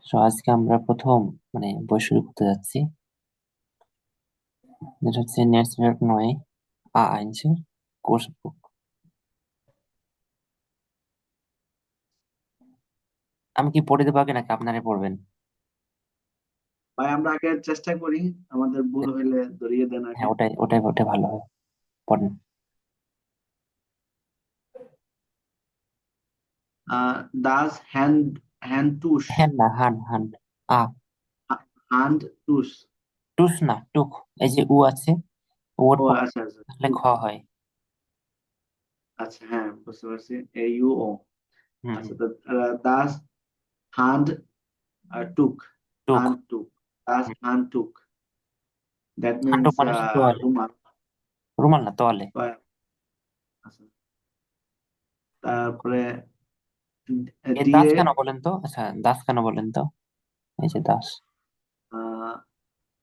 আজকে আমরা প্রথম বই শুরু করতে যাচ্ছি, যেটা হচ্ছে নেটওয়ার্ক নয় আইনসের কোর্স বুক। আমি কি পড়ে দেবো আগে নাকি আপনারা পড়বেন? ভাই আমরা আগে চেষ্টা করি, আমাদের ভুল হইলে ধরিয়ে দেন আগে। হ্যাঁ, ওটাই ওটাই ওটাই ভালো হয়। পড়েন। দাস হ্যান্ড টুস। হ্যাঁ না, হান হান। আ হ্যান্ড টুস। টুস না, টুক। এই যে উ আছে, ওর ও পরে আচ্ছা আচ্ছা আসলে খ হয়। আচ্ছা, হ্যাঁ বুঝতে পারছি। AUO। হুম আচ্ছা হুম। তো Das hand took. Took. Hand took. Das hmm. Hand took, that Han took means মানে হচ্ছে তোয়ালে। রুমাল। রুমাল না, তোয়ালে। আচ্ছা, তারপরে এ দাস দিয়ে কেন বলেন তো? আচ্ছা, দাস কেন বলেন তো? এই যে দাস।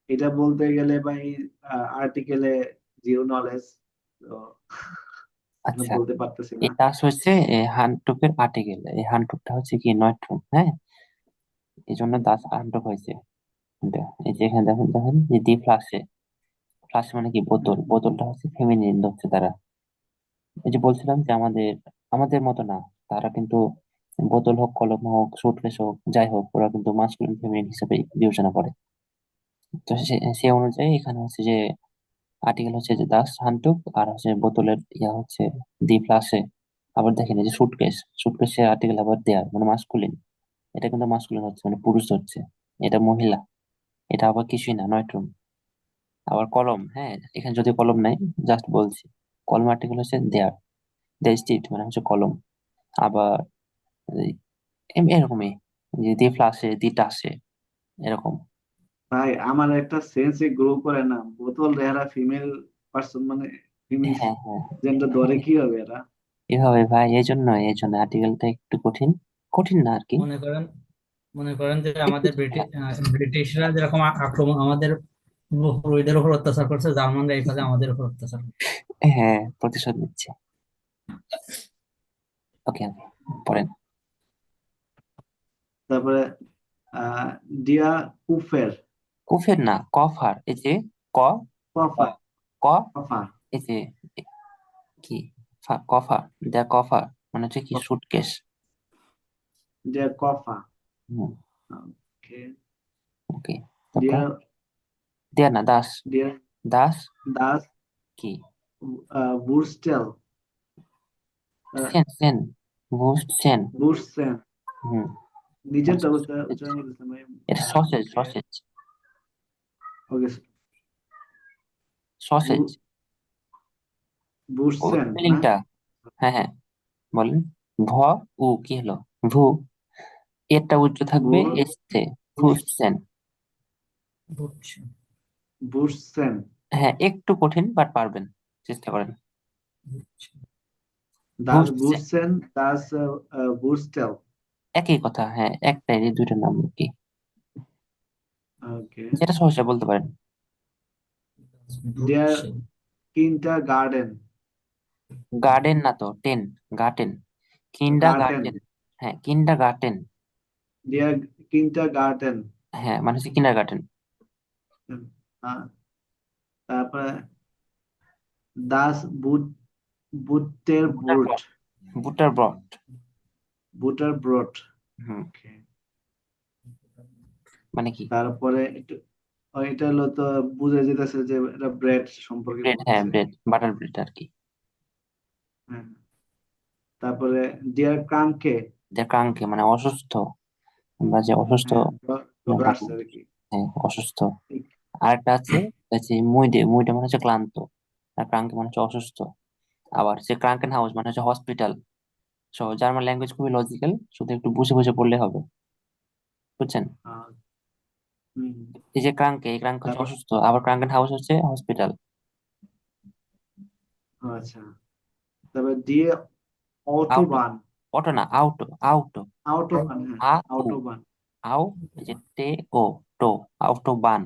এটা বলতে গেলে ভাই আর্টিকেলে জিরো নলেজ, তো আমি আচ্ছা, বলতে পারতেছি এই না। দাস হচ্ছে হানটুকের আর্টিকেল। এই হানটুকটা হচ্ছে কি নয়ট্রন, হ্যাঁ। এই জন্য দাস হানটুক হয়েছে। এই যে এখানে দেখেন দেখেন যে দি ফ্লাসে। ফ্লাস মানে কি? বোতল। বোতলটা হচ্ছে ফেমিনিন ধরছে তারা। এই যে বলছিলাম যে আমাদের আমাদের মতো না। তারা কিন্তু বোতল হোক, কলম হোক, সুটকেস হোক, যাই হোক, ওরা কিন্তু মাস্কুলিন ফেমিনিন হিসেবে বিবেচনা করে। তো সে অনুযায়ী এখানে হচ্ছে যে আর্টিকেল হচ্ছে যে দাস হান্টুক, আর হচ্ছে বোতলের ইয়া হচ্ছে দি ফ্লাসে। আবার দেখেন এই যে সুটকেস। সুটকেসের আর্টিকেল আবার দেয়ার মানে মাস্কুলিন। এটা কিন্তু মাস্কুলিন হচ্ছে মানে পুরুষ হচ্ছে। এটা মহিলা। এটা আবার কিছুই না, নয়ট্রন। আবার কলম, হ্যাঁ, এখানে যদি কলম নাই, জাস্ট বলছি। কলম আর্টিকেল হচ্ছে দেয়ার। দ্য স্টিট মানে হচ্ছে কলম। আবার এই- এরকমই যে দি ফ্লাসে, দি টাসে, এরকম। ভাই আমার একটা সেন্সে গ্রো করে না, বোতল এরা ফিমেল পার্সন মানে ফিমেল হ্যাঁ হ্যাঁ। জেন্ডার ধরে কি হবে এরা? এভাবে ভাই, এই জন্য আর্টিকেলটা একটু কঠিন। কঠিন না আর কি। হুম। মনে করেন মনে করেন যে একটু আমাদের ব্রিটিশরা যেরকম আক্রমণ আমাদের পূর্বপুরুষদের উপর অত্যাচার করছে, জার্মানরা এইভাবে আমাদের উপর অত্যাচার করছে। হ্যাঁ, প্রতিশোধ নিচ্ছে। ওকে ওকে, পড়েন। তারপরে আহ ডিয়া কুফের। কুফের না, কফার। এই যে ক ক কফা। ক কফা। এই যে কি কফার। দেয়া কফার মানে হচ্ছে কি? সুটকেস। ডিয়া কফা। হুম। ওকে। ওকে। তারপর ডিয়া দেয়া না, দাস। ডিয়া দাস দাস কি? বুরস্টেল। সেন সেন। বুস্ট সেন। বুরসেন। হুম। নিজেরটা উচ্চারণ করতেছেন ভাই। এটা সসেজ ওকে। সসেজ। ওকে। সসেজ। ও বুরসেন না? স্পেলিংটা। হ্যাঁ হ্যাঁ, বলেন। ভ উ কি হলো? ভু। এরটা উচ্চ থাকবে বুর এসতে। ফুসছেন। বুঝছি। বুরসেন। হ্যাঁ, একটু কঠিন বাট পারবেন। চেষ্টা করেন। বুঝছি। দাস ফুসছেন। বুরসেন। দাস বুরস্টেল। একই কথা, হ্যাঁ, একটাই, এই দুইটার নাম কি? ওকে। যেটা সহজে বলতে পারেন। দেয়ার বুঝছি। Kinder garden. গার্ডেন না তো, ten. Garden. Kinda garden. Garden. হ্যাঁ, কিন্ডা গার্ডেন। দেয়ার কিন্টার গার্ডেন। হ্যাঁ, মানে হচ্ছে কিন্ডার গার্ডেন। তারপরে দাস বুটের বুটার বুট। ব্রড। বুটার ব্রড। বুটার ব্রট। হুম। ওকে। মানে কি? তারপরে এটা হলো তো বুঝে যেতেছে যে এটা ব্রেড সম্পর্কে ব্রেড, হ্যাঁ, বলতেছে। ব্রেড, বাটার ব্রেড আর কি। হ্যাঁ। তারপরে ডিয়ার ক্রাঙ্কে। কাঙ্কে মানে অসুস্থ। আমরা যে অসুস্থ হ্যাঁ, জ্বর আমরা আসছে আর কি। হ্যাঁ, অসুস্থ। আরেকটা আছে, হচ্ছে মুইডে। মুইডে মানে হচ্ছে ক্লান্ত। আর ক্রাঙ্কে মানে হচ্ছে অসুস্থ। আবার যে ক্রাঙ্কেন হাউস মানে হচ্ছে হসপিটাল। সো জার্মান ল্যাঙ্গুয়েজ খুবই লজিক্যাল, শুধু একটু বুঝে বুঝে পড়লে হবে। বুঝছেন? আহ, হুম। এই যে ক্রাঙ্কে, এই ক্রাঙ্ক হচ্ছে তারপর অসুস্থ, আবার ক্রাঙ্কেন হাউস হচ্ছে হসপিটাল। আচ্ছা, তারপর দিয়ে আউটো। অটোবান। অটো না, আউটো। আউটো। আউটোবান, হ্যাঁ। আ উ আউটোবান। আউ। এই যে টে ও টো। আউটো বান।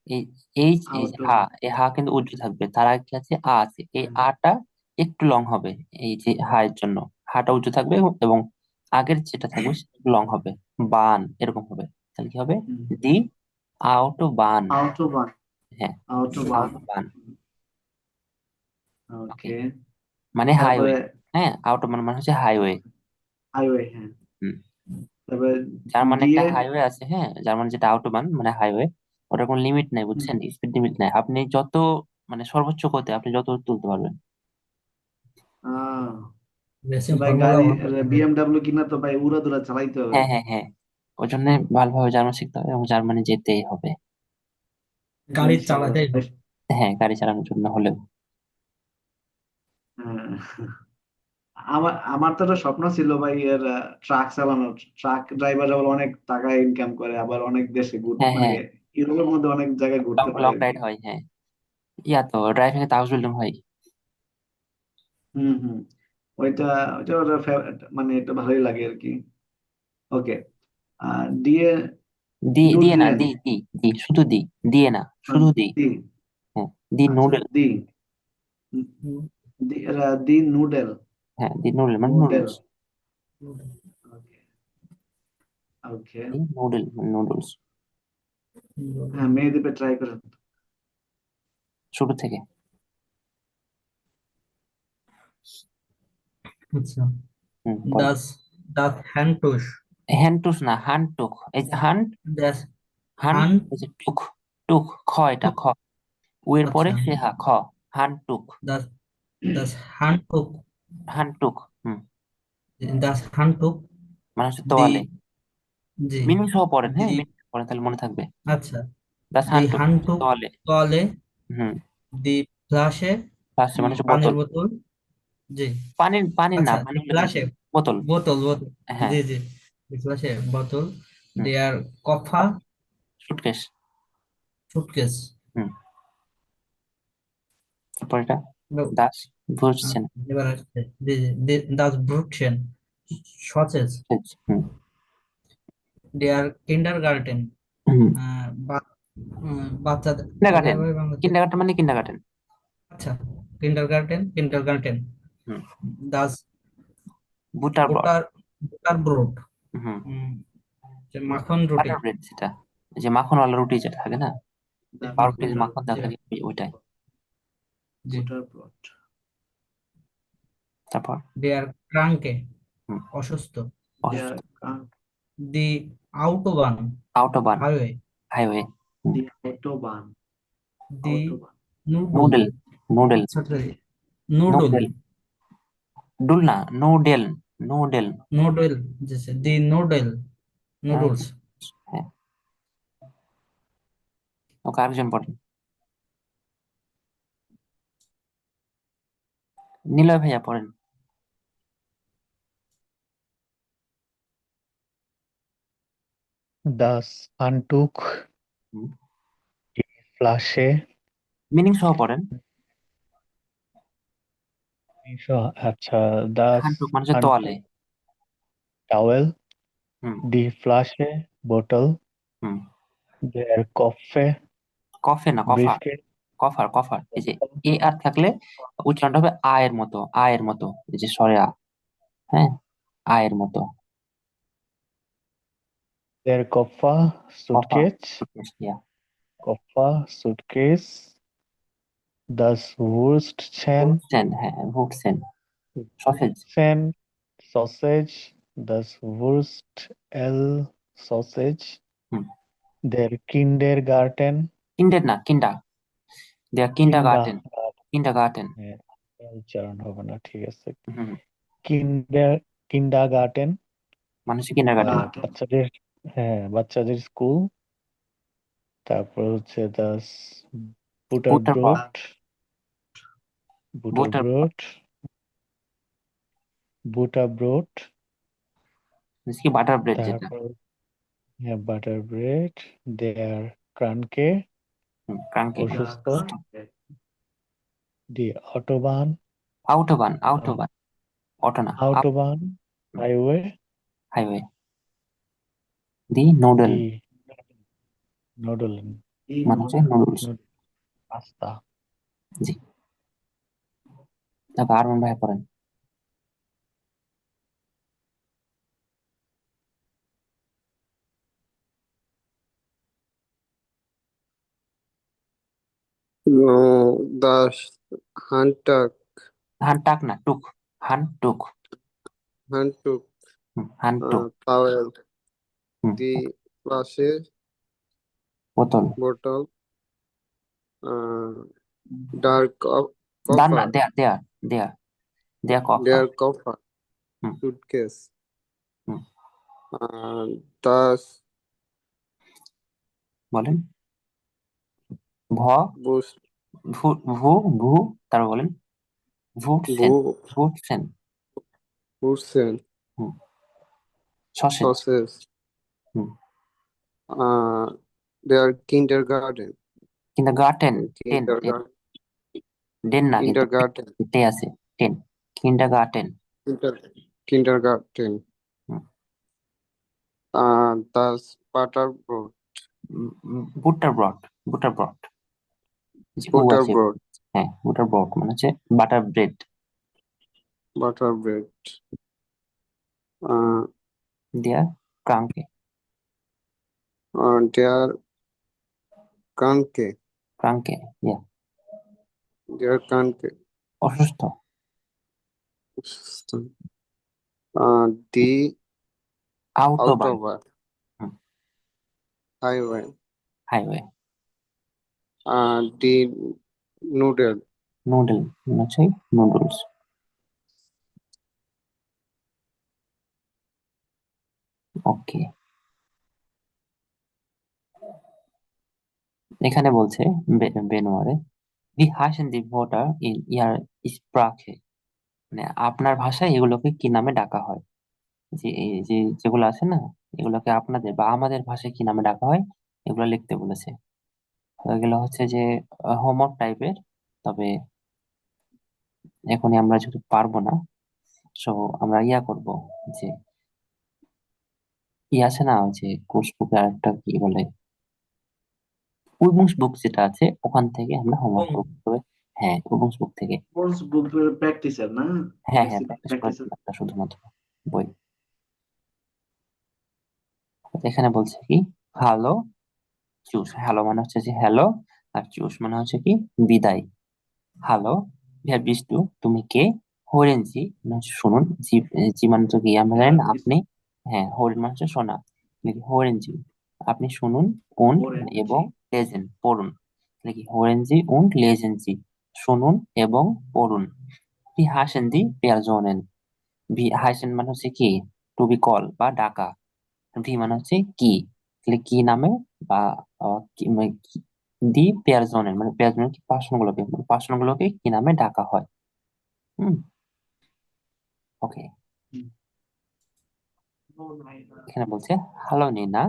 এই এই যে হা। আউটোবান। এই হা কিন্তু উজ্জ্ব থাকবে, তার আগে কি আছে? আ আছে। এই হ্যাঁ। আটা একটু লং হবে। এই যে হা এর জন্য হাটা উজ্জ্ব থাকবে, এবং আগের যেটা থাকবে সেটা লং হবে। বান এরকম হবে। তাহলে কি হবে? হুম, দি আউটোবান। আউটোবান, হ্যাঁ, আউটোবান। আউটোবান। ওকে, ওকে, মানে হাইওয়ে। তারপরে হ্যাঁ, আউটোবান মানে হচ্ছে হাইওয়ে। হাইওয়ে, হ্যাঁ। হুম। তারপরে জার্মানি একটা দিয়ে, হাইওয়ে আছে, হ্যাঁ, জার্মানি যেটা আউটোবান মানে হাইওয়ে, ওটার কোনো লিমিট নাই, হুম, বুঝছেন? স্পিড লিমিট নাই, আপনি যত মানে সর্বোচ্চ গতি আপনি যত তুলতে পারবেন। আহ তো রেসিং ভাই ফর্মুলা গাড়ি 1 বিএমডাব্লিউ কিনা তো ভাই উড়াদুরা চালাইতে হবে। হ্যাঁ, হ্যাঁ, হ্যাঁ, ওই জন্য ভালোভাবে জার্মান শিখতে হবে এবং জার্মানি যেতেই হবে। গাড়ি ইনশাল্লাহ। চালাতেই হবে। হ্যাঁ, গাড়ি চালানোর জন্য হলেও। হ্যাঁ, আমার আমার তো একটা স্বপ্ন ছিল ভাই এর, ট্রাক চালানোর। ট্রাক ড্রাইভার আবার অনেক টাকা ইনকাম করে, আবার অনেক দেশে হ্যাঁ, মানে হ্যাঁ, ইউরোপের মধ্যে অনেক জায়গায় লং ঘুরতে পারে লং আর কি। রাইড হয়, হ্যাঁ। ইয়া তো ড্রাইভিং এ তাওজুল ভাই। হুম, হুম। ওইটা ওইটা ওটা মানে এটা ভালোই লাগে আর কি। ওকে, দিয়ে দিয়ে না, নুডলেন। দি শুধু দিয়ে না, শুধু দি। দি, হ্যাঁ, দি আচ্ছা, নুডল। দি, হুম, দি নুডেল, হ্যাঁ, দি নুডল মানে নুডেল। নুডলস। ওকে, ওকে। দি নুডল মানে নুডলস। হ্যাঁ, মেহেদীপে ট্রাই করেন। শুরু থেকে। আচ্ছা, বল। দাস দাস হ্যান্ডটুস, হ্যান্ডটুস না, হানটুক। এই যে হান, দাস হান, হান, এই যে টুক, টুক খ, এটা খ, উ এর পরে আচ্ছা, সে হা, খ, হানটুক। দাস দাস হ্যান্ডটুক, হানটুক। দাস হ্যান্ডটুক, মানে হচ্ছে দি, তোয়ালে। জি, মিনিং সহ পড়েন, দি, হ্যাঁ, মিনিং পড়েন তাহলে মনে থাকবে। আচ্ছা, দাস দি হানটুক হ্যান্ডটুক তোয়ালে। তলে, হুম। দি ফ্লাশে, ফার্স্টে মানে হচ্ছে পানির বোতল। বোতল, জি, পানির না, আচ্ছা, পানি দি হলে কি? ফ্লাশে, বোতল। বোতল বোতল, হ্যাঁ। জি জি, দি ফ্লাশে বোতল, হুম। দেয়ার কফা, সুটকেস। সুটকেস, হুম। তারপর এটা দাস বুঝছেন। এবার আসছে, জি জি, দাস ব্রুকসেন, সসেজ, হুম। দেয়ার কিন্ডার গার্ডেন, হুম। বাচ্চাদের কি বলে কিন্ডারগার্টেন। ভাই বাংলাতে? কিন্ডারগার্টেন মানে কিন্ডারগার্টেন। আচ্ছা, কিন্ডার গার্ডেন, কিন্ডার গার্ডেন, হুম। দাস বুটার ব্রড। বুটার, বুটার ব্রোড, হুম। যে মাখন রুটি, বাটার ব্রেড যেটা, এই যে মাখনওয়ালা রুটি যেটা থাকে না, দা পাউরুটিতে যে মাখন মাখন দেওয়া রুটি, থাকে ওইটাই। জি, বুটার ব্রড। তারপর দেয়ার ক্রাঙ্কে, হুম, অসুস্থ, অসুস্থ। দি আউটোবান, আউটোবান হাইওয়ে, হাইওয়ে। দি অটোবান, দি অটোবান। নুডল, নুডল। নুডল। নুডল, নুডল। ডুল না, নুডেল। নুডেল। নুডল, जैसे দি নুডল, নুডলস, হ্যাঁ। ওকে, আরেকজন পড়েন। নিলয় ভাইয়া পড়েন। Das Handtuch, হুম। die Flasche, মিনিং সহ পড়েন। আচ্ছা, das হান্টুক মানে হচ্ছে তোয়ালে। Handtuch, Towel, হুম। die Flasche, Bottle, হুম। der Kaffee, কফে না, কফার। Biscuit, কফার, কফার, এই যে এ আর থাকলে উচ্চারণটা হবে আয়ের মতো, আয়ের মতো, এই যে স্বরে আ। হ্যাঁ, আয়ের মতো। der Koffer, কফা, Suitcase, ইয়া। Koffer, Suitcase, das Wurstchen, ভুটছেন, হ্যাঁ, ভুটছেন। Sausage. Wurstchen, Sausage, das Wurst Sausage, হুম। der Kindergarten, কিন্ডের না, কিন্ডা। দেয়া কিন্ডার গার্ডেন। Kindergarten, কিন্ডার গার্ডেন। হ্যাঁ, উচ্চারণ হবে না, ঠিক আছে। হুম। কিন্ডার কিন্ডারগার্টেন, মানে হচ্ছে কিন্ডার গার্ডেন। বাচ্চাদের, হ্যাঁ, বাচ্চাদের স্কুল। তারপর হচ্ছে দাস বুটার ব্রড। বুটারব্রোড, বুটার ব্রড বুটারব্রোড, বুটারব্রোড। কি বাটার ব্রেড যেটা। তারপর, হ্যাঁ, বাটার ব্রেড, দেয়ার ক্রানকে, ক্রাঙ্কি। অসুস্থ, দি অটোবান, আউটোবান, আউটোবান, অটো না, আউটোবান, হাইওয়ে, হাইওয়ে। দি নুডল দি নুডল, মানে হচ্ছে নুডলস। পাস্তা। জি। তারপর আরমান ভাই পড়েন। No, the Hantak, হানটাক না, টুক। হানটুক। Hantuk, হানটুক। towel, hmm, the glasses, বোতল। bottle, uh, dark দান না, copper, দেয়া দেয়া দেয়া দেয়া কফা। their copper, hmm, suitcase, hmm, the বলেন। ভ, bus, ভু, ভু, ভু, তারপর বলেন ভুটসেন। bu, ভুটসেন। busen, হুম, সসেজ। sauces, হুম, their kindergarten, কিন্ডারগার্টেন। টেন, টেন। kindergarten, ডেন না কিন্তু, kindergarten, টে আছে। টেন। কিন্ডারগার্টেন। kinder, kindergarten, the butterbrot, বুটার ব্রড। বুটার ব্রড। যে ও আছে। butterbrot, হ্যাঁ, বুটার ব্রড মানে হচ্ছে বাটার ব্রেড। butterbread, uh, দেয়া ক্রাঙ্কে। their kanke, ক্রাঙ্কে, ইয়া। their kanke, অসুস্থ। the আউটোবান। autobahn, highway, highway. the noodle, নুডল মানে হচ্ছে নুডলস। ওকে, এখানে বলছে বেনোয়ারে, V Hasen the voter in ইয়ার স্প্রাখে, মানে আপনার ভাষায় এগুলোকে কি নামে ডাকা হয়। যে এই যে যেগুলো আছে না, এগুলোকে আপনাদের বা আমাদের ভাষায় কি নামে ডাকা হয়, এগুলো লিখতে বলেছে। এগুলো হচ্ছে যে হোমওয়ার্ক টাইপের, তবে এখনই আমরা যেহেতু পারবো না, সো আমরা ইয়া করব, যে ই আছে না, ওই যে কোর্স বুকে আরেকটা কি বলে, উইবুংস বুক যেটা আছে, ওখান থেকে আমরা হোমওয়ার্ক করবো। হ্যাঁ, উইবুংস বুক থেকে। কোর্স বুক প্র্যাকটিসের না, হ্যাঁ হ্যাঁ, প্র্যাকটিস করার প্র্যাকটিসের। জন্য একটা শুধুমাত্র বই। এখানে বলছে কি, হ্যালো চুস। হ্যালো মানে হচ্ছে যে হ্যালো, আর চুস মানে হচ্ছে কি বিদায়। হ্যালো, হে বিষ্টু, তুমি কে? হরেনজি মানে হচ্ছে শুনুন। জি, জি মানে হচ্ছে কি আমরা জানি না আপনি। হ্যাঁ, হরেন মানে হচ্ছে শোনা। হরেনজি, আপনি শুনুন। উন এবং লেজেন পড়ুন। কি হরেনজি উন লেজেনজি, শুনুন এবং পড়ুন। ভি হাসেন দি পেয়ারজনেন। ভি হাসেন মানে হচ্ছে কি টু বি কল বা ডাকা। ভি মানে হচ্ছে কি, তাহলে কি নামে বা দি পেয়ারজনের মানে পেয়ারজনের কি পার্সনগুলোকে কি নামে ডাকা হয়। হুম, ওকে। এখানে বলছে হ্যালো নিনা,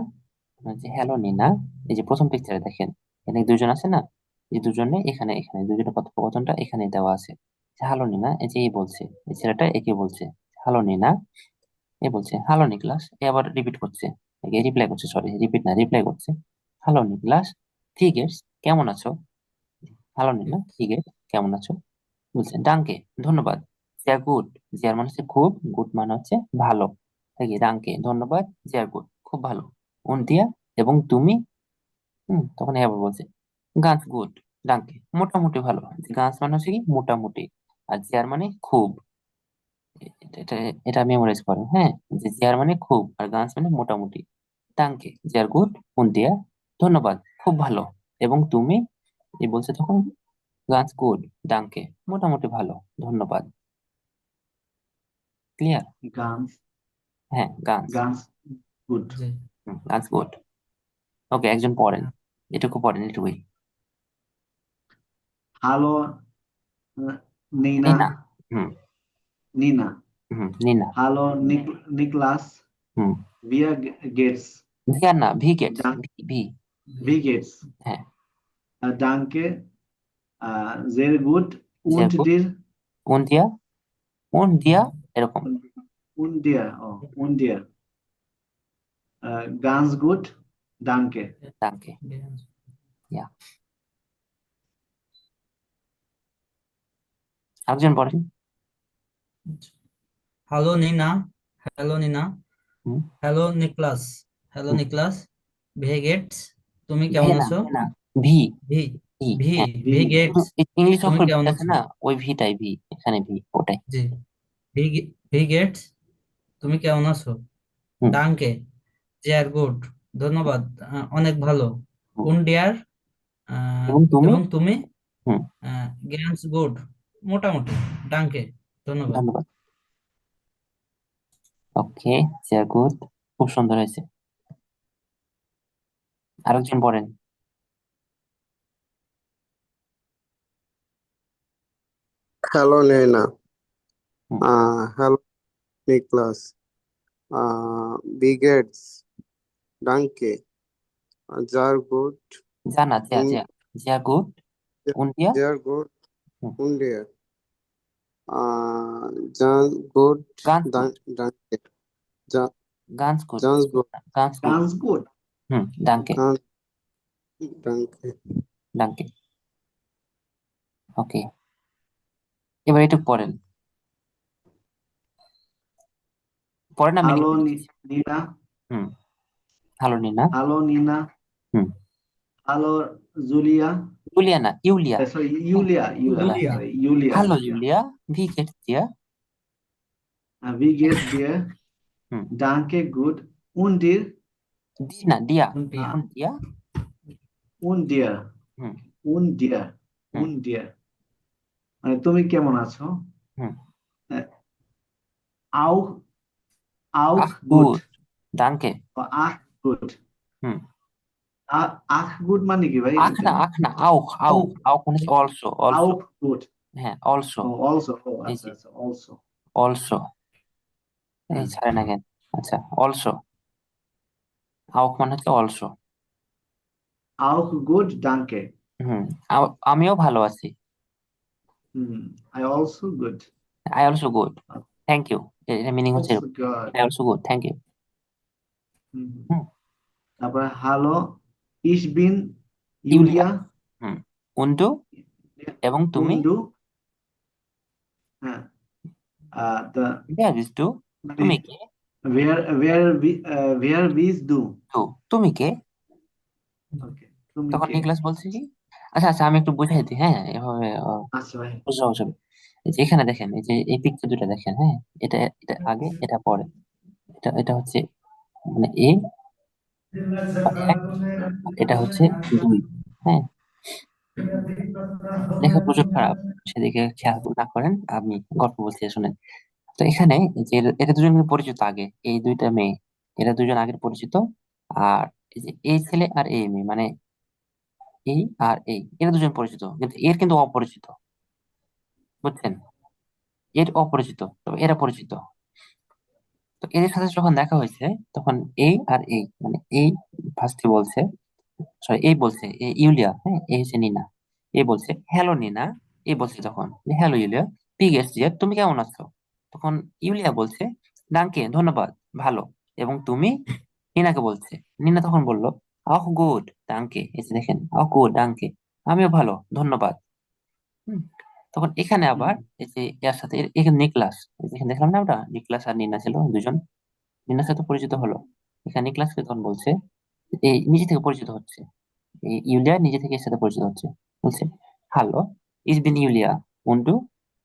মানে হ্যালো নিনা। এই যে প্রথম পিকচারে দেখেন, এখানে দুজন আছে না, এই দুজনে এখানে এখানে দুজনের কথোপকথনটা এখানে দেওয়া আছে। হ্যালো নিনা, এই যে এই বলছে, এই ছেলেটা একে বলছে হ্যালো নিনা। এ বলছে হ্যালো নিকলাস, এ আবার রিপিট করছে, রিপ্লাই করছে, সরি রিপিট না, রিপ্লাই করছে। হ্যালো নিকলাস, ঠিক আছে, কেমন আছো? হ্যালো নিনা, ঠিক আছে, কেমন আছো? বলছে ডাঙ্কে, ধন্যবাদ। জিয়ার গুড। জিয়ার মানে হচ্ছে খুব, গুড মানে হচ্ছে ভালো। ঠিক ডাঙ্কে, ধন্যবাদ। জিয়ার গুড, খুব ভালো। উন দিয়া, এবং তুমি? তখন আবার বলছে গাছ গুড। ডাঙ্কে, মোটামুটি ভালো। গাছ মানে হচ্ছে কি মোটামুটি, আর জিয়ার মানে খুব। এটা এটা এটা মেমোরাইজ করো, হ্যাঁ, যে জিয়ার মানে খুব আর গাছ মানে মোটামুটি। ডাঙ্কে, জিয়ার গুড। উন দিয়া, ধন্যবাদ, খুব ভালো। এবং তুমি? এই বলছে তখন গাছ গুড। ডাঙ্কে, মোটামুটি ভালো, ধন্যবাদ। ক্লিয়ার? গানস, হ্যাঁ, গাছ। গানস গুড। জি। গাছ গুড। ওকে, একজন পড়েন, এটুকু পড়েন, এটুকুই। Hello Nina, Nina. হুম। নিনা। নিনা। হ্যালো নিকলাস, হুম। ভিয়া গেটস, ভিয়ার না, ভি গেটস। ভি। ভি গেটস, হ্যাঁ, ডাঙ্কে, sehr gut sehr und gut। dir, উন দিয়া, উন দিয়া, এরকম। und dir, oh, und dir, ganz gut, danke. ডাঙ্কে, ইয়া। একজন পড়েন। হ্যালো নিনা, হ্যালো নিনা, হুম। হ্যালো নিকলাস, হ্যালো হুম। নিকলাস, ভে গেটস, তুমি ভি কেমন না, আছো? ভি না, ভি। ভি, ভি, ভি হ্যাঁ। ভি গেটস, ইংলিশ তুমি অক্ষর ভি কেমন আছে আছো? না, ওই ভিটাই ভি, এখানে ভি ওটাই। জি, ভি গেটস, তুমি কেমন আছো? হুম ডাঙ্কে, চেয়ার গুড, ধন্যবাদ, অনেক ভালো। হুম। উন ডিয়ার, এবং তুমি। এবং তুমি? হুম। গ্যান্স গুড, মোটামুটি। ডাঙ্কে, ধন্যবাদ। ধন্যবাদ। ওকে, sehr gut, খুব সুন্দর হয়েছে। আরেকজন পড়েন। Hello, Nena. হুম। Hello, Niklas. Wie geht's? Danke. Sehr gut. জানা, Und sehr gut. Und dir? sehr gut. হুম। Und dir? Ganz gut. ganz gut, Danke. Ja, ganz gut, ganz gut. ganz gut. গান্স গুড। danke, Ganz, danke. danke. Okay, এবার একটু পড়েন, পড়েন, আমি hello লিখে দিচ্ছি। নিনা। হুম। Hello Nina. Hello Nina. হুম। Hello Julia. জুলিয়া না, Yulia. Sorry, Yulia, Yulia, Julia, sorry, Yulia. Hello Julia, ভি geht's dir? Wie geht's dir? হুম। Danke, gut. Und dir? দি না, দিয়া। উন ডিয়ার, und dir? Und dir? হুম Und dir? হুম Und dir? মানে তুমি কেমন আছো? হুম। আহ, Auch, ach auch gut, gut. danke. Ach gut. হুম। Ach gut মানে কি ভাই আখ এটা? না, আখ না, auch, Auch, মানে অলসো, অলসো। auch gut. হ্যাঁ, অলসো। Oh, also. Oh, এই আচ্ছা যে আচ্ছা, also. অলসো, এই হুম। ছাড়ে না কেন? আচ্ছা, অলসো, আউক মানে হচ্ছে অলসো। Auch gut, danke. হুম। আমিও ভালো আছি। হুম। I also good. I also good, thank you. এর মিনিং হচ্ছে Also good. I also good, thank you. হুম। হুম। তারপরে hello, ich bin Yulia. Julia. হুম। উন্টু, এবং তুমি? Und du? হ্যাঁ। তা wer bist du? মানে তুমি কে? where bist du? তো তুমি কে? ওকে, তুমি তখন কে? নিকলাস বলছে কি, আচ্ছা আচ্ছা, আমি একটু বুঝাই দিই, হ্যাঁ, এভাবে আচ্ছা ভাই। বুঝতে হবে। এই যে এখানে দেখেন, এই যে এই পিকচার দুটো দেখেন, হ্যাঁ, এটা এটা আগে, এটা পরে। এটা এটা হচ্ছে মানে এ বা এক, আর এটা হচ্ছে দুই। হ্যাঁ, লেখা প্রচুর খারাপ, সেদিকে খেয়াল না করেন, আমি গল্প বলছি, শুনেন। তো এখানে যে এরা দুজন কিন্তু পরিচিত আগে, এই দুইটা মেয়ে, এরা দুজন আগের পরিচিত। আর এই যে এই ছেলে আর এই মেয়ে, মানে এই আর এই, এরা দুজন পরিচিত, কিন্তু এর কিন্তু অপরিচিত, বুঝছেন? এর অপরিচিত, তবে এরা পরিচিত। তো এদের সাথে যখন দেখা হয়েছে, তখন এই আর এই, মানে এই ফার্স্টে বলছে, সরি, এই বলছে ইউলিয়া, হ্যাঁ, এই হচ্ছে নিনা। এ বলছে হ্যালো নিনা। এ বলছে তখন হ্যালো ইউলিয়া, পিগেস ডিয়ার, তুমি কেমন আছো? তখন ইউলিয়া বলছে ডাঙ্কে, ধন্যবাদ, ভালো। এবং তুমি? নিনাকে বলছে। নিনা তখন বলল আহ গুড ডাঙ্কে, এই যে দেখেন, আহ গুড ডাঙ্কে, আমিও ভালো, ধন্যবাদ। হুম। তখন এখানে হুম। আবার এই যে এর সাথে এখানে নিকলাস, এই যে এখানে দেখলাম না, ওটা নিকলাস আর নিনা ছিল দুজন, নিনার সাথে পরিচিত হলো। এখানে নিকলাসকে তখন বলছে, এই নিজে থেকে পরিচিত হচ্ছে, এই ইউলিয়া নিজে থেকে এর সাথে পরিচিত হচ্ছে, বলছে হ্যালো, ইজ বিন ইউলিয়া, উন্টু?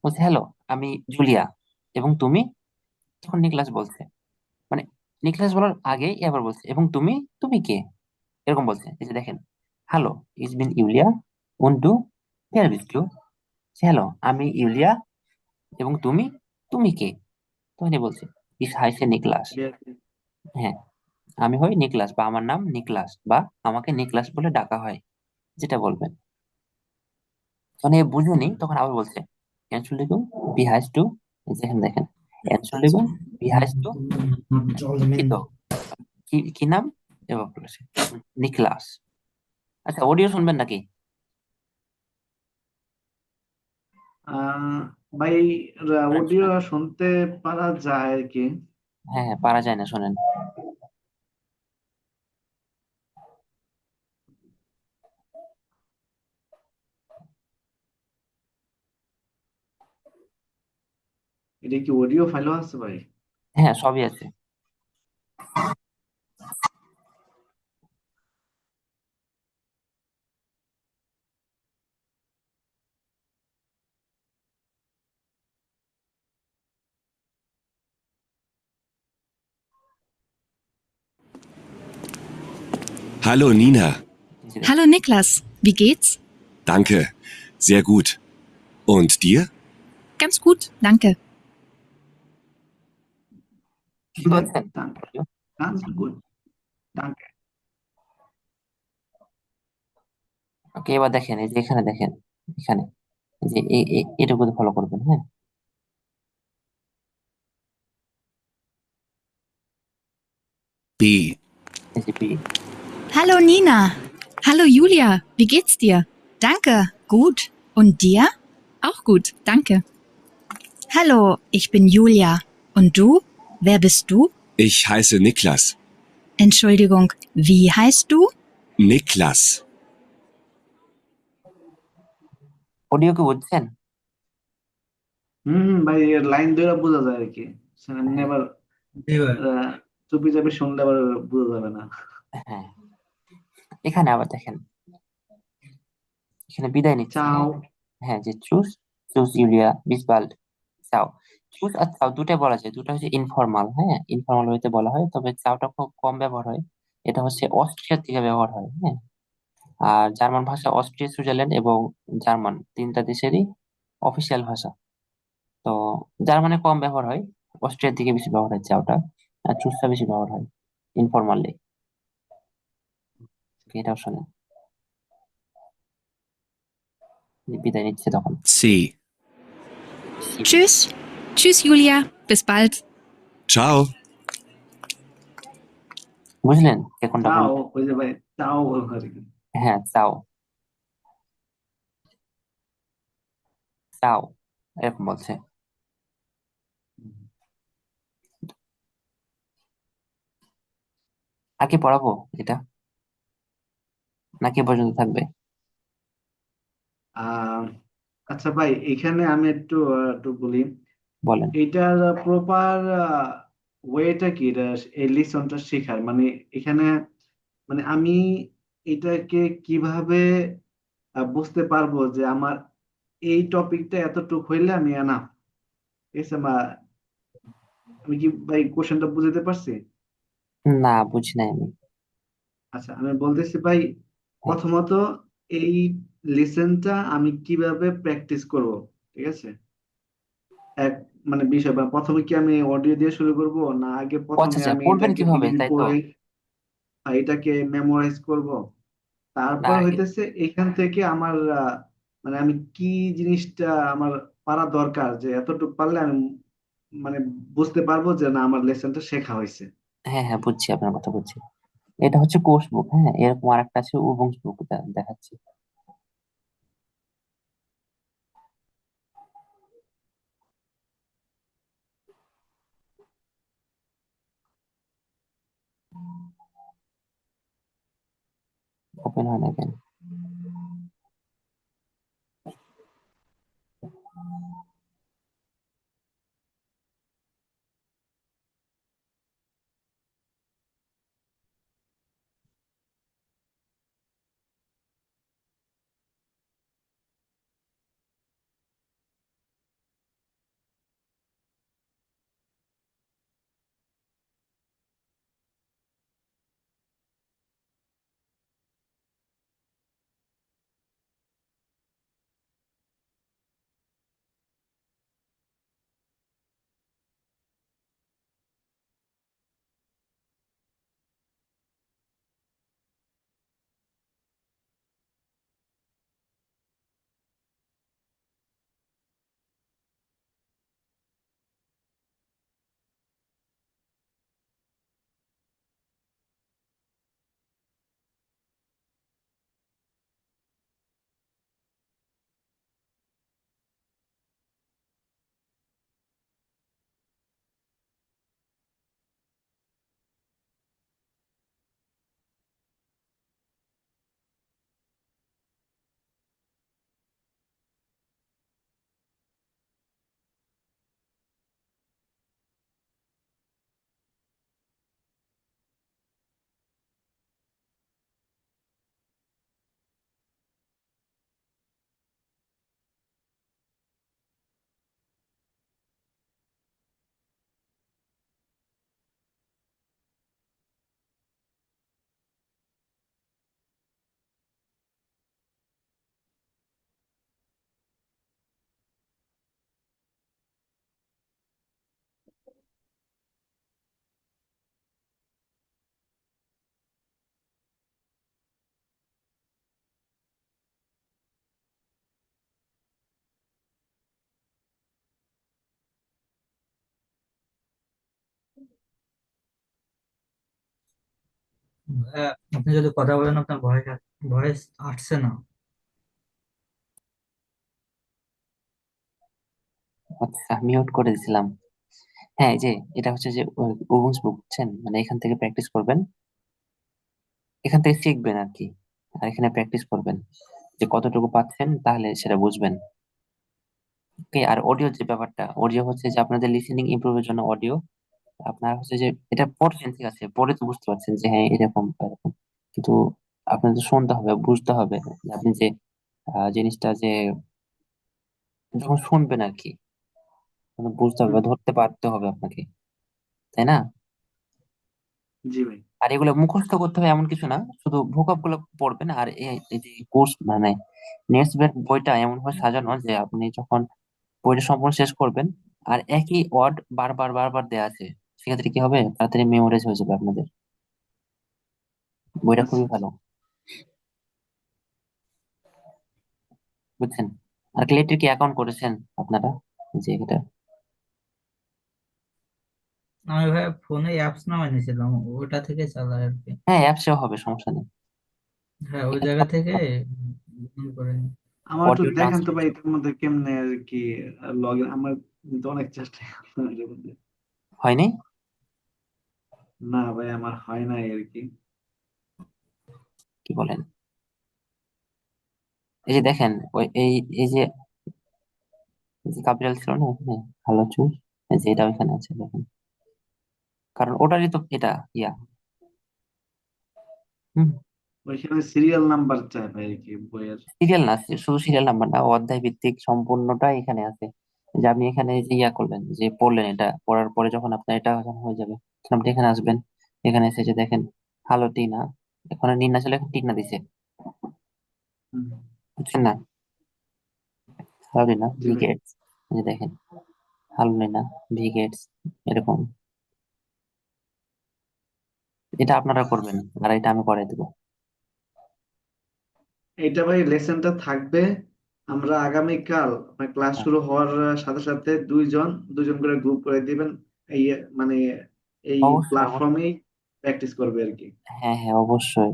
বলছে হ্যালো, আমি জুলিয়া, এবং তুমি? তখন নিকলাস বলছে, মানে নিকলাস বলার আগে এবার বলছে এবং তুমি? তুমি কে? এরকম বলছে, এই যে দেখেন, হ্যালো, ইজ বিন ইউলিয়া, উন্টু? কে বিস্টু? হ্যালো, আমি ইউলিয়া, এবং তুমি? তুমি কে? তখন এ বলছে ইস হাইসে নিকলাস, হ্যাঁ, আমি হই নিকলাস, বা আমার নাম নিকলাস, বা আমাকে নিকলাস বলে ডাকা হয়, যেটা বলবেন। তখন এ বুঝেনি, তখন আবার বলছে Entschuldigung, wie heißt du? যেখানে দেখেন, Entschuldigung, wie heißt du? দুঃখিত, কি কি নাম? এবার বলেছে নিকলাস। আচ্ছা, অডিও শুনবেন নাকি? আহ ভাই, অডিও শুনতে পারা যায় আর কি। হ্যাঁ হ্যাঁ, পারা যায় না, শোনেন। এটা কি অডিও ফাইলও আছে ভাই? হ্যাঁ, সবই আছে। Hallo Nina. এই যে দেখেন, Hallo Niklas, wie geht's? Danke. Sehr gut. Und dir? Ganz gut, danke. কি Good, বলছেন? danke. Ganz gut, danke. Okay, এবার দেখেন, এই যে এখানে দেখেন, এখানে এই যে এটুকু ফলো করবেন, হ্যাঁ। B. এই যে B, Hallo Nina. Hallo Julia, wie geht's dir? Danke, gut. Und dir? Auch gut, danke. Hallo, ich bin Julia. Und du? Wer bist du? Ich heiße Niklas. Entschuldigung, wie heißt du? Niklas. Audio কি বুঝছেন? ভাই এর line ধরে বোঝা যায় আর কি, এমনি হ্যাঁ, আবার জি ভাই। চুপি চাপি শুনলে আবার বোঝা যাবে না। হ্যাঁ, এখানে আবার দেখেন, এখানে বিদায় নিচ্ছে, চাও, হ্যাঁ। হ্যাঁ, যে চুজ, চুজ ইউলিয়া বিসবাল্ড, চাও। চুজ আর চাও দুটাই বলা যায়, দুটো হচ্ছে ইনফর্মাল, হ্যাঁ, ইনফর্মাল ওয়েতে বলা হয়, তবে চাওটা খুব কম ব্যবহার হয়। এটা হচ্ছে অস্ট্রিয়ার দিকে ব্যবহার হয়, হ্যাঁ। আর জার্মান ভাষা অস্ট্রিয়া, সুইজারল্যান্ড এবং জার্মান তিনটা দেশেরই অফিসিয়াল ভাষা। তো জার্মানে কম ব্যবহার হয়, অস্ট্রিয়ার দিকে বেশি ব্যবহার হয় চাওটা, আর চুজটা বেশি ব্যবহার হয় ইনফর্মালি। এটাও শোনেন, যে বিদায় নিচ্ছে তখন। C. Tschüss. Tschüss Julia, bis bald. Ciao. বুঝলেন কে কোনটা চাও, বলবে? ওই যে ভাই চাও বলবো আর কি। হ্যাঁ, চাও, চাও, এরকম বলছে। আর কি পড়াবো এটা, নাকি এ পর্যন্ত থাকবে? আহ আচ্ছা ভাই, এখানে আমি একটু বলি, বলেন। এটার প্রপার ওয়েটা কি, এটা এই লিসনটা শেখার মানে এখানে, মানে আমি এটাকে কিভাবে বুঝতে পারবো যে আমার এই টপিকটা এতটুকু হইলে আমি এনাফ, ঠিক আছে? আমি কি ভাই কোশ্চেনটা বুঝতে পারছি? না, বুঝি নাই আমি। আচ্ছা, আমি বলতেছি ভাই, হ্যাঁ, প্রথমত এই লিসেনটা আমি কিভাবে প্র্যাকটিস করব, ঠিক আছে? এক মানে বিষয়, বা প্রথমে কি আমি অডিও দিয়ে শুরু করব, না আগে ও আচ্ছা প্রথমে আচ্ছা, আমি পড়বেন এটাকে কিভাবে রিডিং তাই তো? পড়ে এটাকে মেমোরাইজ করব, না, তারপর হইতেছে এখান থেকে আমার মানে আমি কি জিনিসটা আমার পারা দরকার, যে এতটুকু পারলে আমি মানে বুঝতে পারবো যে না আমার লেসনটা শেখা হয়েছে। হ্যাঁ হ্যাঁ, বুঝছি, আপনার কথা বুঝছি। এটা হচ্ছে কোর্স বুক, হ্যাঁ, এরকম আরেকটা আছে উবুন্টু বুক, দেখাচ্ছি। ওপেন হয় না কেন? আপনি যদি কথা বলেন আপনার ভয়েস আসছে না। আচ্ছা, মিউট করে দিছিলাম। হ্যাঁ, এই যে এটা হচ্ছে যে ওবুন্স বুক, বুঝছেন? মানে এখান থেকে প্র্যাকটিস করবেন, এখান থেকে শিখবেন আর কি। আর এখানে প্র্যাকটিস করবেন যে কতটুকু পাচ্ছেন, তাহলে সেটা বুঝবেন। ওকে, আর অডিও যে ব্যাপারটা, অডিও হচ্ছে যে আপনাদের লিসেনিং ইমপ্রুভের জন্য অডিও। আপনার হচ্ছে যে এটা পড়ছেন, ঠিক আছে, পড়ে তো বুঝতে পারছেন যে হ্যাঁ এরকম বা এরকম, কিন্তু আপনাদের শুনতে হবে, বুঝতে হবে যে আপনি যে জিনিসটা যে যখন শুনবেন আর কি, তখন বুঝতে হবে হুম, বা ধরতে পারতে হবে আপনাকে, তাই না? জি ভাই। আর এগুলো মুখস্থ করতে হবে এমন কিছু না, শুধু ভোকাব গুলো পড়বেন। আর এই যে কোর্স মানে নেক্সট বইটা এমন ভাবে সাজানো যে আপনি যখন বইটা সম্পূর্ণ শেষ করবেন আর একই ওয়ার্ড বারবার বারবার দেয়া আছে, সেক্ষেত্রে কি হবে, তাড়াতাড়ি মেমোরাইজ হয়ে যাবে আপনাদের। বইটা আচ্ছা খুবই আচ্ছা। ভালো, বুঝছেন? আর ক্লেটের কি অ্যাকাউন্ট করেছেন আপনারা, যে এটা? আমি ভাই ফোনে অ্যাপস নামাই নিয়েছিলাম, ওটা থেকে চালাই আর কি। হ্যাঁ, অ্যাপসেও হবে, সমস্যা নেই। হ্যাঁ, ওই এখানে জায়গা থেকে করে নিই। আমার একটু অডিও দেখান তো ভাই ট্রান্সক্রিপশন এটার মধ্যে কেমনে আর কি লগ ইন। আমার কিন্তু অনেক চেষ্টা করলাম এটার মধ্যে। হয়নি? না ভাই আমার হয় নাই আর কি। কি বলেন? এই যে দেখেন, ওই এই যে ক্যাপিটাল ছিল না এখানে, ভালো চুজ, এই যে এটা ওইখানে আছে দেখেন, কারণ ওটারই তো এটা ইয়া। হুম। ওইখানে সিরিয়াল নাম্বার চাই ভাই আর কি বইয়ের। সিরিয়াল না, শুধু সিরিয়াল নাম্বার না, অধ্যায় ভিত্তিক সম্পূর্ণটা এখানে আছে। যে আপনি এখানে যে ইয়া করলেন, যে পড়লেন, এটা পড়ার পরে যখন আপনার এটা যখন হয়ে যাবে, তখন আপনি এখানে আসবেন। এখানে এসে যে দেখেন হ্যালো টিনা, এখানে নিনা ছিল, এখন টিনা দিছে, হুম, বুঝছেন না? হ্যালো টিনা জি ভি ভাই। গেটস, এই যে দেখেন হ্যালো টিনা ভি গেটস, এরকম। এটা আপনারা করবেন আর এটা আমি করে দেবো। এইটা ভাই লেসনটা থাকবে। আমরা আগামীকাল ক্লাস হ্যাঁ, শুরু হওয়ার সাথে সাথে দুইজন দুইজন করে গ্রুপ করে দিবেন। এই মানে এই অবশ্যই অবশ্যই। প্ল্যাটফর্মেই প্র্যাকটিস করবে আর কি। হ্যাঁ হ্যাঁ, অবশ্যই।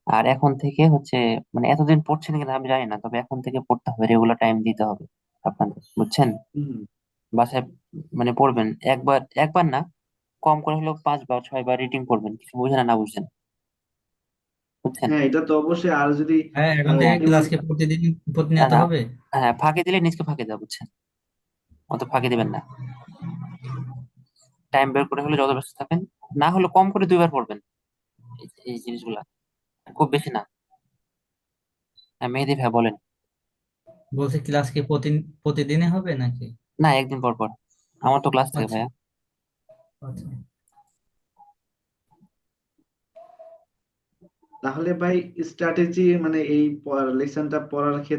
আর এখন থেকে হচ্ছে, মানে এতদিন পড়ছেন কিনা আমি জানি না, তবে এখন থেকে পড়তে হবে, রেগুলার টাইম দিতে হবে আপনাদের, বুঝছেন? হুম। বাসায় মানে পড়বেন, একবার একবার না, কম করে হলেও 5 বার 6 বার রিডিং করবেন, কিছু বুঝেন আর না বুঝছেন, বুঝছেন? হ্যাঁ এটা তো অবশ্যই। আর যদি হ্যাঁ, এখন থেকে যেমন ক্লাসকে প্রতিদিন না প্রতিনিয়ত না, হবে। হ্যাঁ, ফাঁকি দিলে নিজকে ফাঁকি দেওয়া, বুঝছেন? অত ফাঁকি দিবেন না। টাইম বের করে হলে, যত ব্যস্ত থাকেন, না হলে কম করে 2 বার পড়বেন এই জিনিসগুলা, খুব বেশি না। হ্যাঁ, মেহেদি ভাই বলেন। বলছে ক্লাস কি প্রতিদিনে হবে নাকি? না, একদিন পর পর, আমার তো ক্লাস থাকে আচ্ছা ভাইয়া। আচ্ছা। তাহলে ভাই স্ট্র্যাটেজি মানে এই লেসনটা পড়ার ক্ষেত্রে